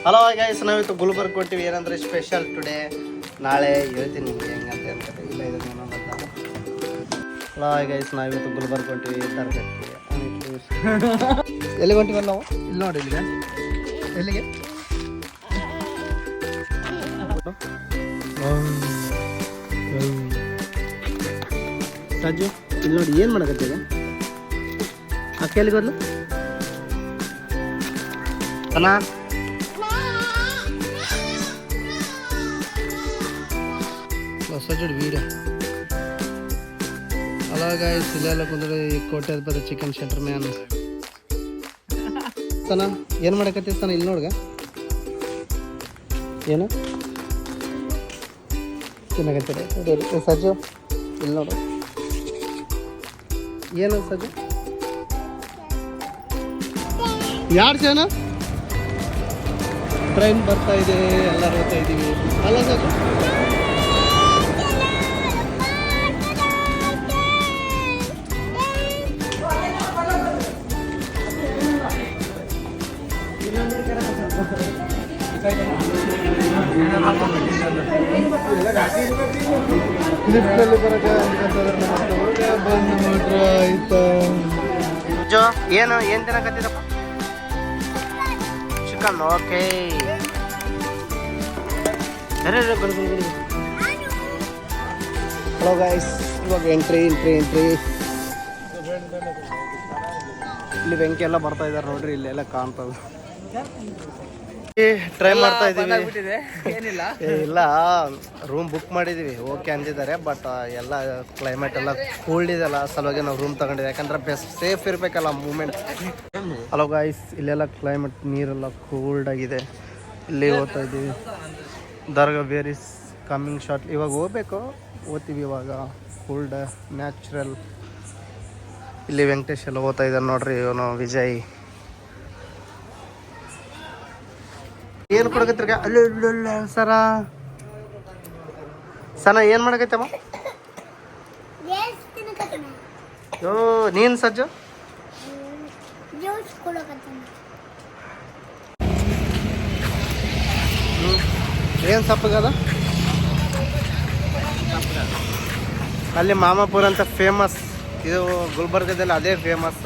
Hello guys, ನಾವಿತ್ತು Gulbarga ಕೊಟ್ಟಿವಿ. ಏನಂದ್ರೆ special today. ನಾಳೆ ಹೇಳ್ತೀನಿ ನಿಮ್ಗೆ ಹೆಂಗಂತ ಅಂತ. ಇಲ್ಲ ಇದನ್ನ ಹಲೋ ಗೈಸ್, ನಾವಿತ್ತು ಗುಲ್ಬರ್ಗ ಕೊಟ್ಟಿವಿ. ಎಲ್ಲಿಗೆ ಹೊಂಟಿವಲ್ಲ ನಾವು? ಇಲ್ಲಿ ನೋಡಿ, ಇಲ್ಲಿಗೆ. ಎಲ್ಲಿಗೆ? ರಾಜು ಇಲ್ಲಿ ನೋಡಿ, ಏನು ಮಾಡಕತ್ತೀಗ? ಅಕ್ಕ ಎಲ್ಲಿಗೆ ಹೋದ್ಲು? ಅಣ್ಣ ಹೊಸಜೋಡಿ ವೀಡಿಯೋ. ಹಲೋ ಗೈಸ್, ಇಲ್ಲೆಲ್ಲ ಕುಂದ್ರೆ ಕೋಟ್ಯಾಧಿಪತಿ ಚಿಕನ್ ಸೆಂಟರ್ ಮ್ಯಾನ್. ಸನ ಏನು ಮಾಡಕತ್ತಿ ಸನ? ಇಲ್ಲಿ ನೋಡ್ಗ ಏನು ತಿನ್ನಕತ್ತೀರಿ? ಸಜ್ಜು ಇಲ್ಲಿ ನೋಡು, ಏನು ಸಜ್ಜು? ಯಾರು ಜನ? ಟ್ರೈನ್ ಬರ್ತಾ ಇದೆ, ಎಲ್ಲರೂ ಹೋಗ್ತಾ ಇದ್ದೀವಿ ಅಲ್ಲ ಸಜ್ಜು? ಏನು ಏನ್ ತಿನ್ನಕತ್ತಿದಪ್ಪ? ಚಿಕನ್. ಓಕೆ, ಹಲೋ ಗೈಸ್, ಇವಾಗ ಎಂಟ್ರಿ. ಇಲ್ಲಿ ಬೆಂಕಿ ಎಲ್ಲ ಬರ್ತಾ ಇದಾರೆ ನೋಡ್ರಿ, ಇಲ್ಲೆಲ್ಲ ಕಾಣ್ತದೆ. ಟ್ರೈ ಮಾಡ್ತಾ ಇದೀವಿ. ಇಲ್ಲ, ರೂಮ್ ಬುಕ್ ಮಾಡಿದೀವಿ, ಓಕೆ ಅಂದಿದ್ದಾರೆ. ಬಟ್ ಎಲ್ಲ ಕ್ಲೈಮೇಟ್ ಎಲ್ಲ ಕೂಲ್ಡ್ ಇದೆಲ್ಲ, ಸಲುವಾಗಿ ನಾವು ರೂಮ್ ತಗೊಂಡಿದ್ವಿ. ಯಾಕಂದ್ರೆ ಬೆಸ್ಟ್ ಸೇಫ್ ಇರ್ಬೇಕಲ್ಲ ಮೂಮೆಂಟ್. ಹಲೋ ಗಾಯ್ಸ್, ಇಲ್ಲೆಲ್ಲ ಕ್ಲೈಮೇಟ್ ನೀರೆಲ್ಲ ಕೂಲ್ಡ್ ಆಗಿದೆ. ಇಲ್ಲಿ ಹೋಗ್ತಾ ಇದ್ದೀವಿ. Dargah where is coming short. ಇವಾಗ ಹೋಗ್ಬೇಕು, ಓದ್ತೀವಿ ಇವಾಗ. Cooled natural. ಇಲ್ಲಿ ವೆಂಕಟೇಶ್ ಎಲ್ಲ ಓದ್ತಾ ಇದ್ದಾರೆ ನೋಡ್ರಿ. ಇವನು ವಿಜಯ್. ಏನು ಕೊಡಕತ್ತೀಗ? ಅಲ್ಲ ಸನ ಏನು ಮಾಡಕತ್ತಮ್ಮ? ಯೋ ನೀನು ಸಜ್ಜು ಏನು ಸಪ್ಪಗದ? ಅಲ್ಲಿ ಮಾಮಾಪುರ ಅಂತ ಫೇಮಸ್. ಇದು ಗುಲ್ಬರ್ಗದಲ್ಲಿ ಅದೇ ಫೇಮಸ್.